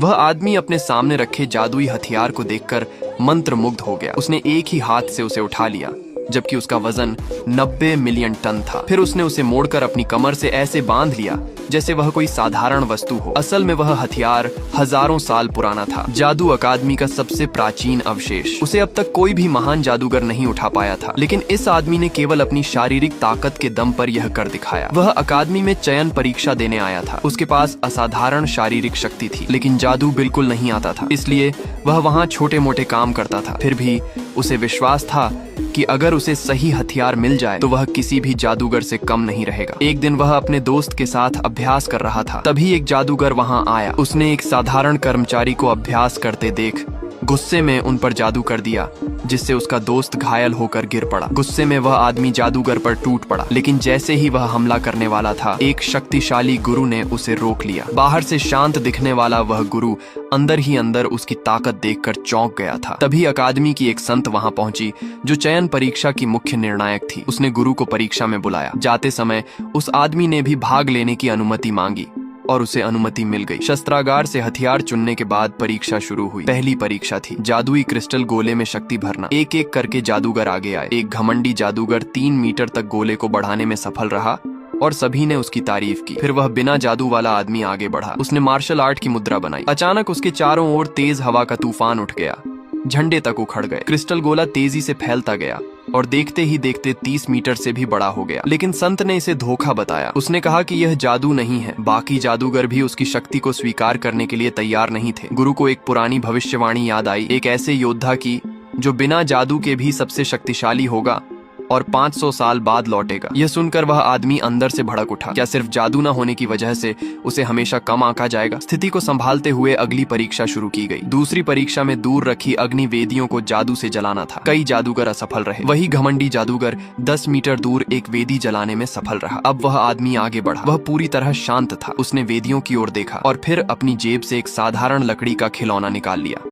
वह आदमी अपने सामने रखे जादुई हथियार को देखकर मंत्रमुग्ध हो गया। उसने एक ही हाथ से उसे उठा लिया, जबकि उसका वजन 90 मिलियन टन था। फिर उसने उसे मोड़कर अपनी कमर से ऐसे बांध लिया जैसे वह कोई साधारण वस्तु हो। असल में वह हथियार हजारों साल पुराना था, जादू अकादमी का सबसे प्राचीन अवशेष। उसे अब तक कोई भी महान जादूगर नहीं उठा पाया था, लेकिन इस आदमी ने केवल अपनी शारीरिक ताकत के दम पर यह कर दिखाया। वह अकादमी में चयन परीक्षा देने आया था। उसके पास असाधारण शारीरिक शक्ति थी, लेकिन जादू बिल्कुल नहीं आता था, इसलिए वह वहाँ छोटे मोटे काम करता था। फिर भी उसे विश्वास था कि अगर उसे सही हथियार मिल जाए तो वह किसी भी जादूगर से कम नहीं रहेगा। एक दिन वह अपने दोस्त के साथ अभ्यास कर रहा था, तभी एक जादूगर वहां आया। उसने एक साधारण कर्मचारी को अभ्यास करते देख गुस्से में उन पर जादू कर दिया, जिससे उसका दोस्त घायल होकर गिर पड़ा। गुस्से में वह आदमी जादूगर पर टूट पड़ा, लेकिन जैसे ही वह हमला करने वाला था, एक शक्तिशाली गुरु ने उसे रोक लिया। बाहर से शांत दिखने वाला वह गुरु अंदर ही अंदर उसकी ताकत देखकर चौंक गया था। तभी अकादमी की एक संत वहां पहुंची, जो चयन परीक्षा की मुख्य निर्णायक थी। उसने गुरु को परीक्षा में बुलाया। जाते समय उस आदमी ने भी भाग लेने की अनुमति मांगी और उसे अनुमति मिल गई। शस्त्रागार से हथियार चुनने के बाद परीक्षा शुरू हुई। पहली परीक्षा थी जादुई क्रिस्टल गोले में शक्ति भरना। एक एक करके जादूगर आगे आए। एक घमंडी जादूगर 3 मीटर तक गोले को बढ़ाने में सफल रहा और सभी ने उसकी तारीफ की। फिर वह बिना जादू वाला आदमी आगे बढ़ा। उसने मार्शल आर्ट की मुद्रा बनाई। अचानक उसके चारों ओर तेज हवा का तूफान उठ गया, झंडे तक उखड़ गए। क्रिस्टल गोला तेजी से फैलता गया और देखते ही देखते 30 मीटर से भी बड़ा हो गया। लेकिन संत ने इसे धोखा बताया। उसने कहा कि यह जादू नहीं है। बाकी जादूगर भी उसकी शक्ति को स्वीकार करने के लिए तैयार नहीं थे। गुरु को एक पुरानी भविष्यवाणी याद आई, एक ऐसे योद्धा की जो बिना जादू के भी सबसे शक्तिशाली होगा और 500 साल बाद लौटेगा। यह सुनकर वह आदमी अंदर से भड़क उठा। क्या सिर्फ जादू न होने की वजह से उसे हमेशा कम आंका जाएगा? स्थिति को संभालते हुए अगली परीक्षा शुरू की गई। दूसरी परीक्षा में दूर रखी अग्नि वेदियों को जादू से जलाना था। कई जादूगर असफल रहे। वही घमंडी जादूगर 10 मीटर दूर एक वेदी जलाने में सफल रहा। अब वह आदमी आगे बढ़ा। वह पूरी तरह शांत था। उसने वेदियों की ओर देखा और फिर अपनी जेब से एक साधारण लकड़ी का खिलौना निकाल लिया।